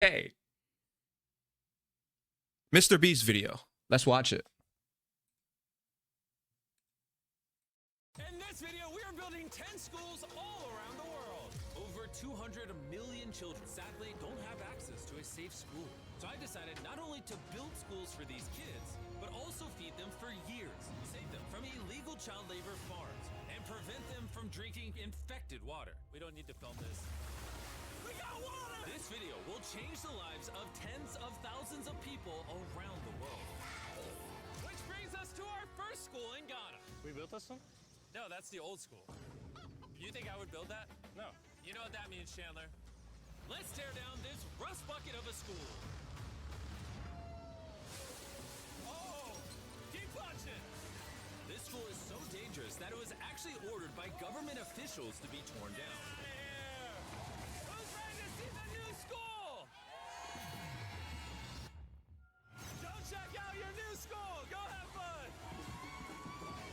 Hey, Mr. Beast video. Let's watch it. In this video, we are building 10 schools all around the world. Over 200 million children sadly don't have access to a safe school. So I decided not only to build schools for these kids, but also feed them for years, save them from illegal child labor farms, and prevent them from drinking infected water. We don't need to film this. We got water! This video will change the lives of tens of thousands of people around the world. Which brings us to our first school in Ghana. We built this one? No, that's the old school. You think I would build that? No. You know what that means, Chandler. Let's tear down this rust bucket of a school. Oh, keep punching. This school is so dangerous that it was actually ordered by government officials to be torn down. Who's ready to see the new school? Go check out your new school. Go have fun.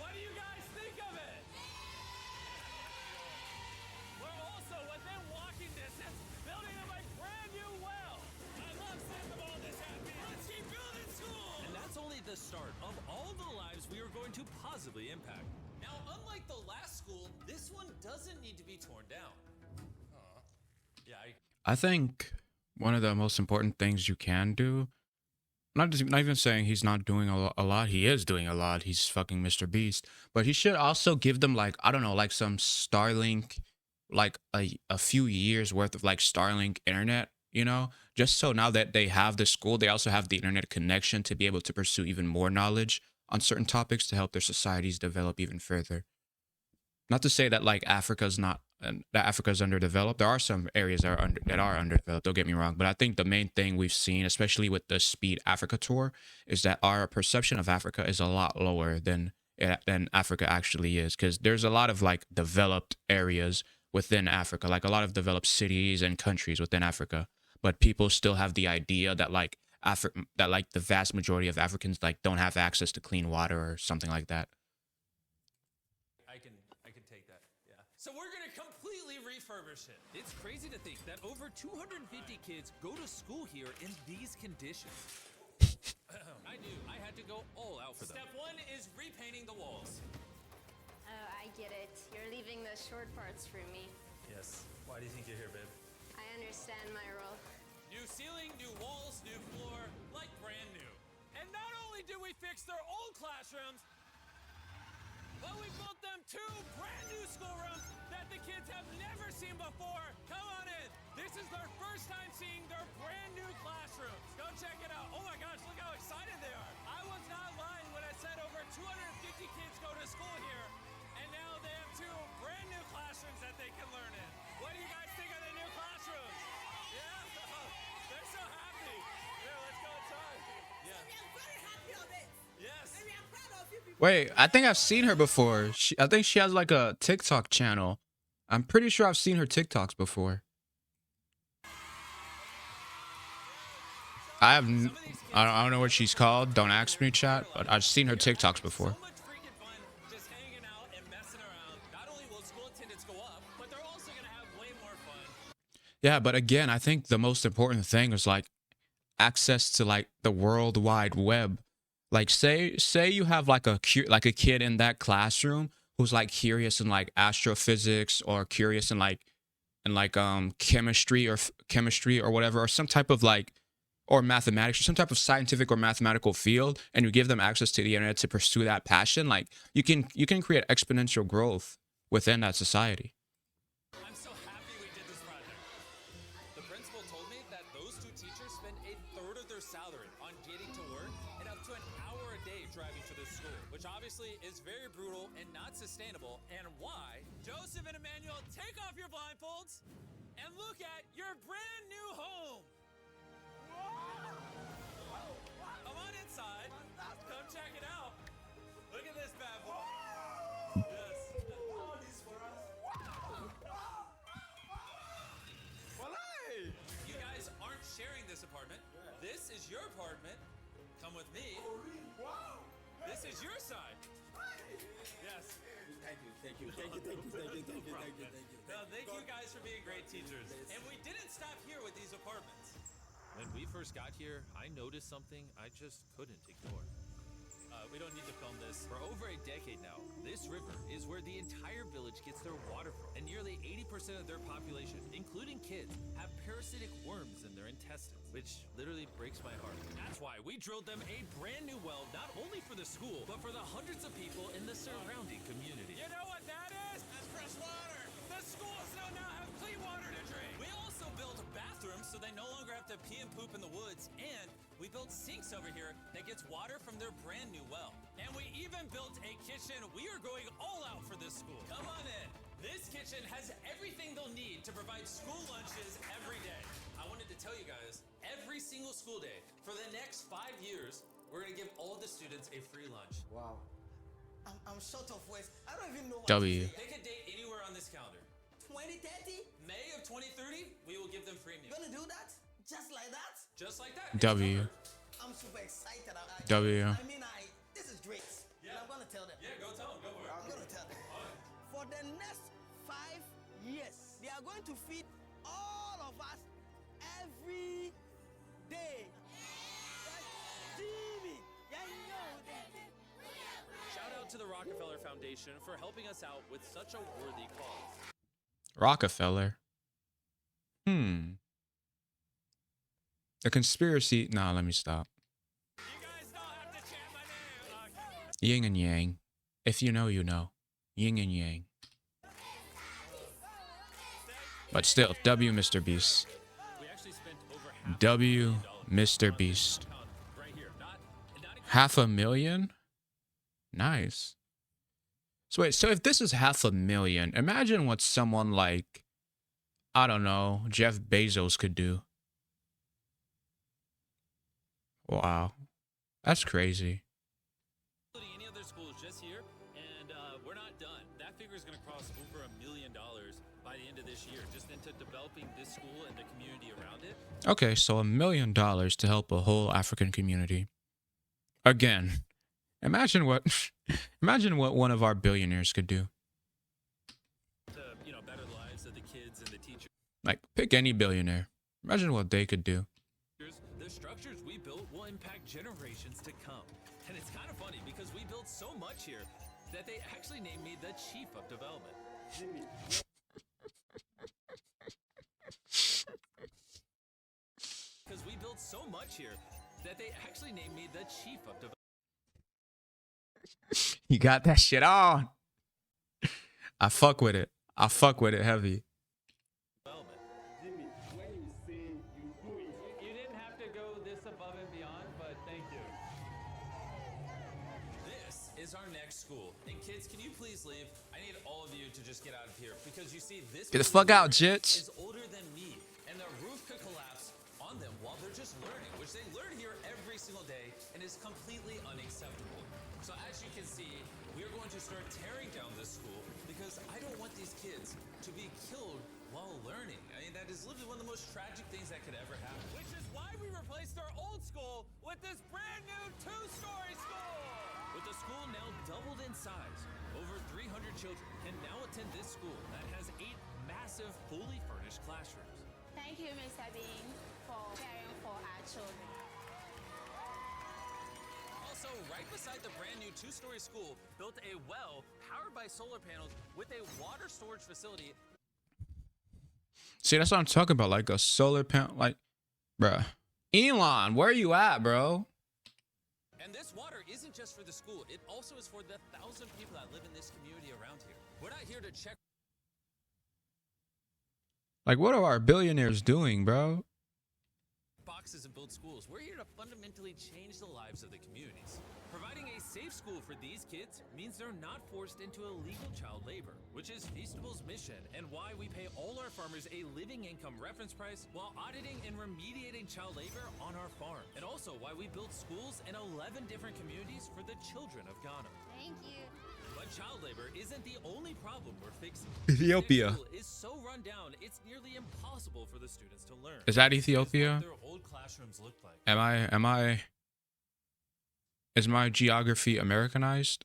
What do you guys think of it? We're also within walking distance, building them a brand new well. I love seeing them all this happy. Let's keep building school. And that's only the start of all the lives we are going to positively impact. Now, unlike the last school, this one doesn't need to be torn down. Yeah, I think one of the most important things you can do, not even saying he's not doing a lot, he is doing a lot. He's fucking Mr. Beast, but he should also give them like, I don't know, like some Starlink, like a few years worth of like Starlink internet, you know, just so now that they have the school, they also have the internet connection to be able to pursue even more knowledge on certain topics to help their societies develop even further. Not to say that like Africa's not that Africa's underdeveloped. There are some areas that are underdeveloped. Don't get me wrong, but I think the main thing we've seen, especially with the Speed Africa tour, is that our perception of Africa is a lot lower than Africa actually is. Because there's a lot of like developed areas within Africa, like a lot of developed cities and countries within Africa, but people still have the idea that like that like the vast majority of Africans like don't have access to clean water or something like that. I can take that. Yeah. So we're gonna completely refurbish it. It's crazy to think that over 250 kids go to school here in these conditions. I knew I had to go all out for them. Step one is repainting the walls. Oh, I get it. You're leaving the short parts for me. Yes. Why do you think you're here, babe? I understand my role. New ceiling, new walls, new floor, like brand new. And not only did we fix their old classrooms, but we built them 2 brand new schoolrooms that the kids have never seen before. Come on in. This is their first time seeing their brand new classrooms. Go check it out. Oh my gosh, look how excited they are. I was not lying when I said over 250 kids go to school here, and now they have 2 brand new classrooms that they can learn in. What do you guys think of the new classrooms? Yeah, they're so happy. Here, let's go inside. Yeah. I'm very happy of it. Yes. And we are proud of you people. Wait, I think I've seen her before. I think she has like a TikTok channel. I'm pretty sure I've seen her TikToks before. I don't know what she's called. Don't ask me, chat. But I've seen her TikToks before. So much freaking fun just hanging out and messing around. Not only will school attendance go up, but they're also gonna have way more fun. Yeah, but again, I think the most important thing is like access to like the World Wide Web. Like say you have like a kid in that classroom who's like curious in like astrophysics or curious in like chemistry or whatever, or some type of like, or mathematics or some type of scientific or mathematical field, and you give them access to the internet to pursue that passion, like you can create exponential growth within that society. I'm so happy we did this project. The principal told me that those 2 teachers spend 1/3 of their salary on getting to work and up to an hour a day driving to this school, which obviously is very brutal and not sustainable. And why? Joseph and Emmanuel, take off your blindfolds and look at your brand new home. Come on inside. Come check it out. Look at this bad boy. Yes. You guys aren't sharing this apartment. This is your apartment. Come with me. This is your side. Yes. Thank you. Thank you guys for being great teachers. And we didn't stop here with these apartments. first got here, I noticed something I just couldn't ignore. We don't need to film this. For over a decade now, this river is where the entire village gets their water from. And nearly 80% of their population, including kids, have parasitic worms in their intestines, which literally breaks my heart. That's why we drilled them a brand new well, not only for the school, but for the hundreds of people in the surrounding community. You know what that is? That's fresh water. The schools now have clean water to drink. We also built bathrooms so they no longer have to pee and poop in the woods. And we built sinks over here that gets water from their brand new well. And we even built a kitchen. We are going all out for this school. Come on in. This kitchen has everything they'll need to provide school lunches every day. I wanted to tell you guys, every single school day for the next 5 years, we're gonna give all the students a free lunch. Wow. I'm short of words. I don't even know what W. to say. Pick a date anywhere on this calendar. 2030? May of 2030, we will give them free meals. Gonna do that? Just like that? Just like that. It's W. covered. I'm super excited. W. I mean, this is great. Yeah. And I'm gonna tell them. Yeah, go tell them. Go for it. I'm gonna tell them. For the next 5 years, they are going to feed all of us every day. That's Jimmy. Yeah, you know that. Shout out to the Rockefeller Foundation for helping us out with such a worthy cause. Rockefeller. The conspiracy. Nah, let me stop. You guys don't have to chant my name. Okay. Yin and yang. If you know, you know. Yin and yang. But still, W Mr. Beast. We actually spent over half W Mr. Beast. right here. Not $500,000? Nice. So wait, so if this is $500,000, imagine what someone like, I don't know, Jeff Bezos could do. Wow. That's crazy. any other schools just here, and we're not done. That figure is going to cross over $1 million by the end of this year, just into developing this school and the community around it. Okay, so $1 million to help a whole African community. Again, imagine what one of our billionaires could do. To better the lives of the kids and the teachers. Like, pick any billionaire. Imagine what they could do. The structures we built will impact generations to come. And it's kind of funny because we built so much here that they actually named me the Chief of Development. Because we built so much here that they actually named me the Chief of Development. You got that shit on. I fuck with it. I fuck with it heavy. You didn't have to go this above and beyond, but thank you. This is our next school. And kids, can you please leave? I need all of you to just get out of here because you see this. Get the fuck out, Jits. Is older than me, and the roof could collapse on them while they're just learning, which they learn here every single day, and is completely unacceptable. So as you can see, we are going to start tearing down this school because I don't want these kids to be killed while learning. I mean, that is literally one of the most tragic things that could ever happen. Which is why we replaced our old school with this brand new 2-story school. With the school now doubled in size, over 300 children can now attend this school that has 8 massive, fully furnished classrooms. Thank you, Mr. Bean, for caring for our children. Also, right beside the brand new 2-story school, built a well powered by solar panels with a water storage facility. See, that's what I'm talking about. Like a solar panel. Like, bruh. Elon, where you at, bro? And this water isn't just for the school, it also is for the 1,000 people that live in this community around here. We're not here to check Like, what are our billionaires doing, bro? boxes and build schools. We're here to fundamentally change the lives of the communities. Providing a safe school for these kids means they're not forced into illegal child labor, which is Feastable's mission and why we pay all our farmers a living income reference price while auditing and remediating child labor on our farm. And also why we build schools in 11 different communities for the children of Ghana. Thank you. But child labor isn't the only problem we're fixing. Ethiopia. This school is so run down, it's nearly impossible for the students to learn. Is that This is Ethiopia? what their old classrooms look like. Is my geography Americanized?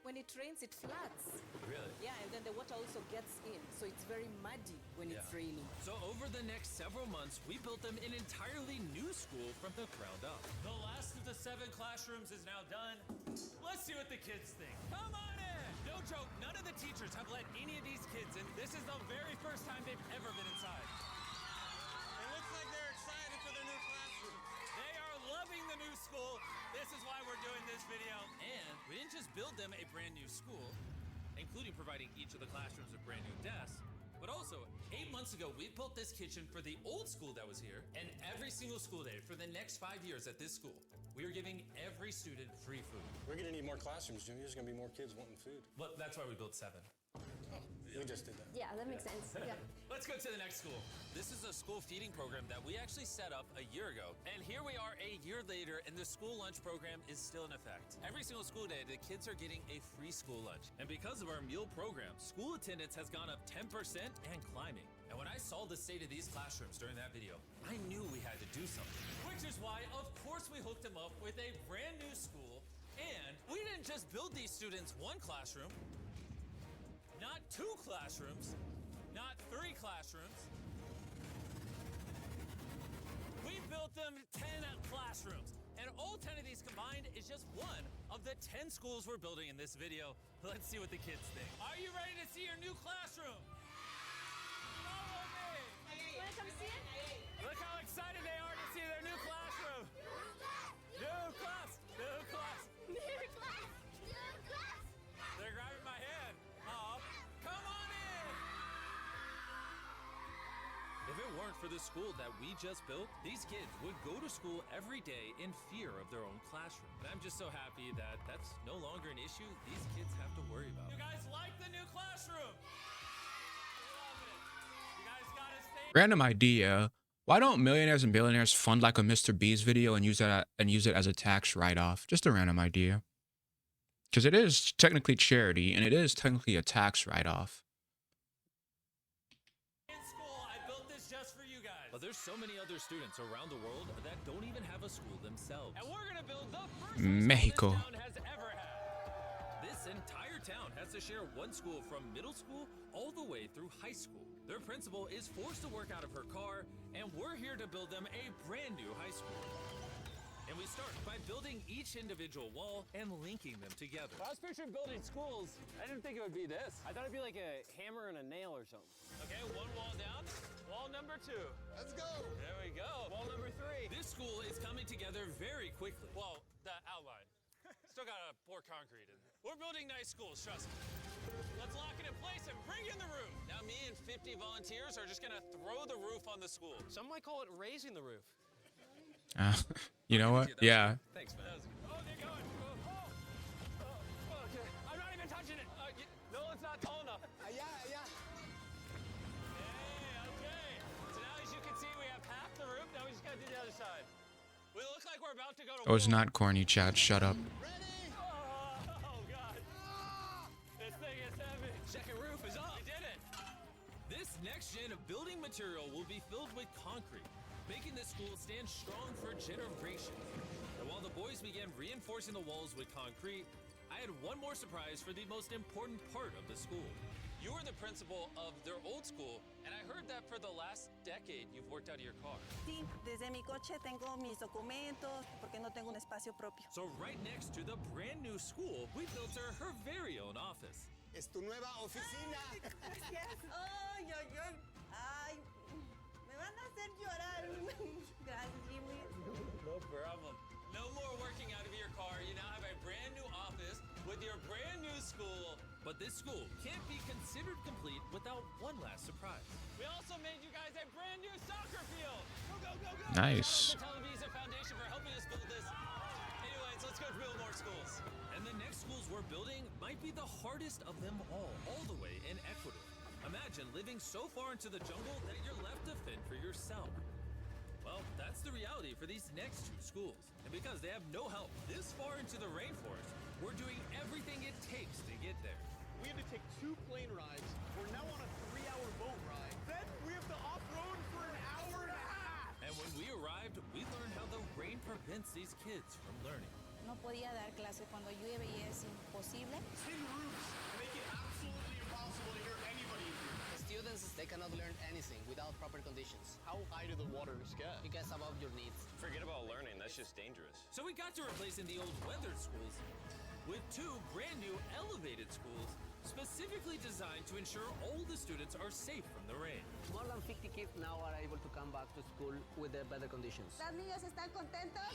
When it rains, it floods. Really? Yeah, and then the water also gets in, so it's very muddy when when it's raining. So over the next several months, we built them an entirely new school from the ground up. The last of the 7 classrooms is now done. Let's see what the kids think. Come on in! No joke, none of the teachers have let any of these kids in. This is the very first time they've ever been inside. It looks like they're excited for their new classroom. They are loving the new school. This is why we're doing this video. And we didn't just build them a brand new school, including providing each of the classrooms with brand new desks, but also 8 months ago, we built this kitchen for the old school that was here, and every single school day for the next 5 years at this school, we are giving every student free food. We're gonna need more classrooms, Junior. There's gonna be more kids wanting food. Well, that's why we built 7. Oh, we just did that. Yeah, that makes sense. Yeah. Let's go to the next school. This is a school feeding program that we actually set up a year ago. And here we are a year later, and the school lunch program is still in effect. Every single school day, the kids are getting a free school lunch. And because of our meal program, school attendance has gone up 10% and climbing. And when I saw the state of these classrooms during that video, I knew we had to do something. Which is why, of course, we hooked them up with a brand new school. And we didn't just build these students 1 classroom, Not 2 classrooms, not 3 classrooms. We built them 10 classrooms, and all 10 of these combined is just one of the 10 schools we're building in this video. Let's see what the kids think. Are you ready to see your new classroom? Follow me. Wanna come see it? Look how excited they are to see their new classroom. New class, new class. New class! New class! They're grabbing my hand. Oh, come on in. if it weren't for the school that we just built, these kids would go to school every day in fear of their own classroom. And I'm just so happy that that's no longer an issue these kids have to worry about. You guys like the new classroom? Love it. You guys gotta stay. Random idea. Why don't millionaires and billionaires fund like a Mr. Beast video and use it as a tax write-off? Just a random idea. Because it is technically charity and it is technically a tax write-off. In school, I built this just for you guys. But there's so many other students around the world that don't even have a school themselves. And we're gonna build the first Mexico. school this town has ever had. This entire town has to share one school from middle school all the way through high school. Their principal is forced to work out of her car, and we're here to build them a brand new high school. And we start by building each individual wall and linking them together. I was picturing building schools. I didn't think it would be this. I thought it'd be like a hammer and a nail or something. Okay, 1 wall down. Wall number 2. Let's go. There we go. Wall number 3. This school is coming together very quickly. Well, the outline. Still gotta pour concrete in. We're building nice schools, trust me. Let's lock it in place and bring in the roof. Now me and 50 volunteers are just gonna throw the roof on the school. Some might call it raising the roof. You know what? Yeah. Thanks, man. Oh, they're going. Okay. I'm not even touching it. No, it's not tall enough. Allá, allá. Hey, okay. So now as you can see, we have half the roof. Now we just gotta do the other side. We look like we're about to go to It was war. not corny, chat. Shut up. Ready? Oh, God. This thing is heavy. Second roof is up. We did it. This next gen of building material will be filled with concrete, making this school stand strong for generations. And while the boys began reinforcing the walls with concrete, I had one more surprise for the most important part of the school. You were the principal of their old school, and I heard that for the last decade you've worked out of your car. Sí, desde mi coche tengo mis documentos porque no tengo un espacio propio. So right next to the brand new school, we built her very own office. Es tu nueva oficina. Gracias. Ay, ay, ay. Ay, me van a hacer llorar. Gracias, Jimmy. No problem. No more working out of your car. You now have a brand new office with your brand new school. But this school can't be considered complete without one last surprise. We also made you guys a brand new soccer field. Go, go, go, go. Nice. Shout out to Televisa Foundation for helping us build this. Anyways, let's go build more schools. And the next schools we're building might be the hardest of them all the way in Ecuador. Imagine living so far into the jungle that you're left to fend for yourself. Well, that's the reality for these next 2 schools. And because they have no help this far into the rainforest, we're doing everything it takes to get there. We had to take 2 plane rides. We're now on a 3-hour boat ride. Then we have to off-road for an hour and a half. And when we arrived, we learned how the rain prevents these kids from learning. No podía dar clase cuando llueve y es imposible. Tin roofs make it absolutely impossible to hear anybody in here. students, they cannot learn anything without proper conditions. How high do the waters get? It gets above your needs. Forget about learning, that's just dangerous. So we got to replacing the old weathered schools with 2 brand new elevated schools specifically designed to ensure all the students are safe from the rain. More than 50 kids now are able to come back to school with the better conditions. ¿Los niños están contentos?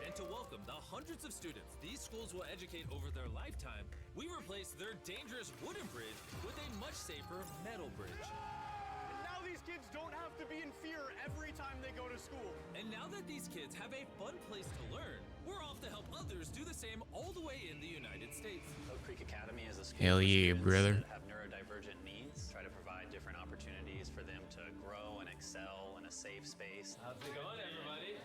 And to welcome the hundreds of students these schools will educate over their lifetime, we replaced their dangerous wooden bridge with a much safer metal bridge. And now these kids don't have to be in fear every time they go to school. And now that these kids have a fun place to learn, we're off to help others do the same all the way in the United States. Oak Creek Academy is a school Hell for yeah, students brother. that have neurodivergent needs, try to provide different opportunities for them to grow and excel in a safe space. How's it going, everybody?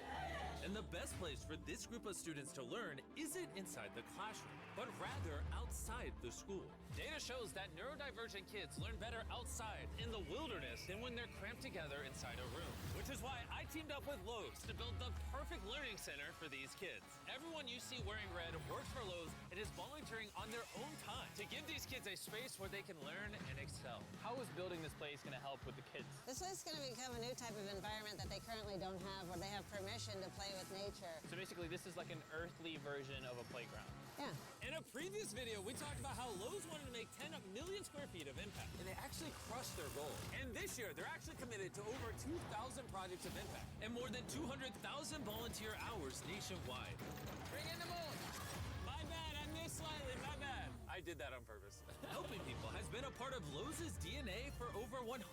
And the best place for this group of students to learn isn't inside the classroom, but rather outside the school. Data shows that neurodivergent kids learn better outside in the wilderness than when they're cramped together inside a room. Which is why I teamed up with Lowe's to build the perfect learning center for these kids. Everyone you see wearing red works for Lowe's and is volunteering on their own time to give these kids a space where they can learn and excel. How is building this place going to help with the kids? This is going to become a new type of environment that they currently don't have, where they have permission to play with nature. So basically, this is like an earthly version of a playground. Yeah. In a previous video, we talked about how Lowe's wanted to make 10 million square feet of impact, and they actually crushed their goal. And this year, they're actually committed to over 2,000 projects of impact and more than 200,000 volunteer hours nationwide. Bring in the moon! My bad, I missed slightly, my bad. I did that on purpose. Helping people has been a part of Lowe's DNA for over 100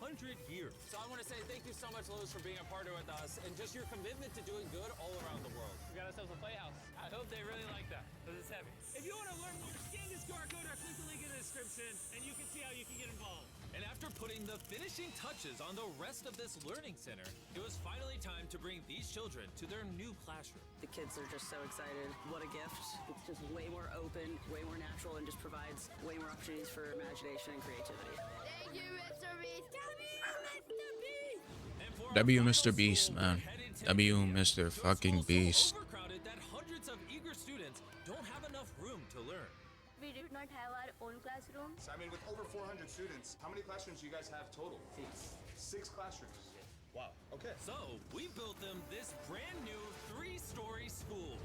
years. So I want to say thank you so much, Lowe's, for being a partner with us and just your commitment to doing good all around the world. We got ourselves a playhouse. I hope they really like that, because it's heavy. If you want to learn more, scan this QR code or click the link in the description, and you can see how you can get involved. And after putting the finishing touches on the rest of this learning center, it was finally time to bring these children to their new classroom. The kids are just so excited. What a gift. It's just way more open, way more natural, and just provides way more opportunities for imagination and creativity. Thank you, Mr. Beast. W Mr. Beast, man. W Mr. fucking Beast. Overcrowded that hundreds of eager students don't have enough room to learn. We did not have our own classroom. So, I mean, with over 400 students, how many classrooms do you guys have total? 6 classrooms. Wow, okay. So, we built them this brand new 3-story school.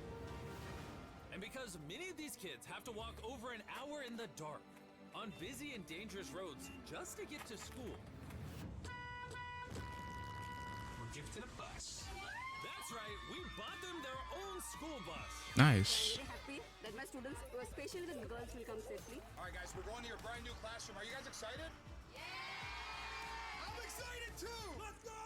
And because many of these kids have to walk over an hour in the dark on busy and dangerous roads just to get to school. We're gifted a bus. That's right, we bought them their own school bus. Nice. I'm very happy that my students, especially the girls, will come safely. All right, guys, we're going to your brand new classroom. Are you guys excited? Yeah! I'm excited too! Let's go!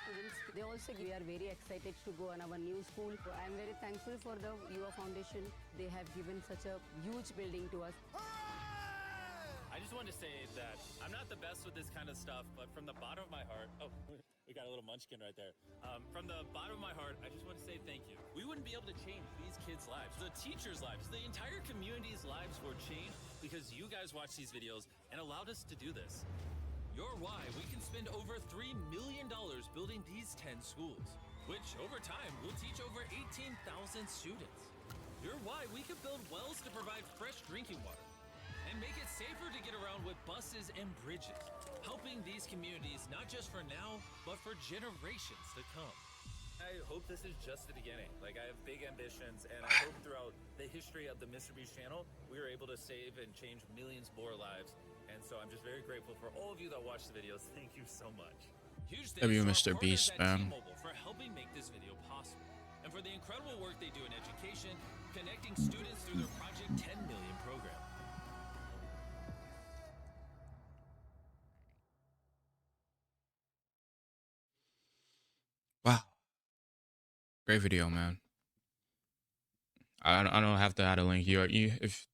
Students, they also we are very excited to go on our new school. I am very thankful for the UA Foundation. They have given such a huge building to us. I just want to say that I'm not the best with this kind of stuff, but from the bottom of my heart, oh, we got a little munchkin right there. From the bottom of my heart, I just want to say thank you. We wouldn't be able to change these kids' lives, the teachers' lives, the entire community's lives were changed because you guys watched these videos and allowed us to do this. You're why we can spend over $3 million building these 10 schools, which over time will teach over 18,000 students. You're why we can build wells to provide fresh drinking water and make it safer to get around with buses and bridges, helping these communities not just for now, but for generations to come. I hope this is just the beginning. Like, I have big ambitions, and I hope throughout the history of the Mr. Beast channel, we were able to save and change millions more lives. And so I'm just very grateful for all of you that watch the videos. Thank you so much. Huge thanks W to our Mr. partners Beast, at man. T-Mobile for helping make this video possible, and for the incredible work they do in education, connecting students through their Project 10 Million program. Wow. Great video, man. I don't have to add a link. If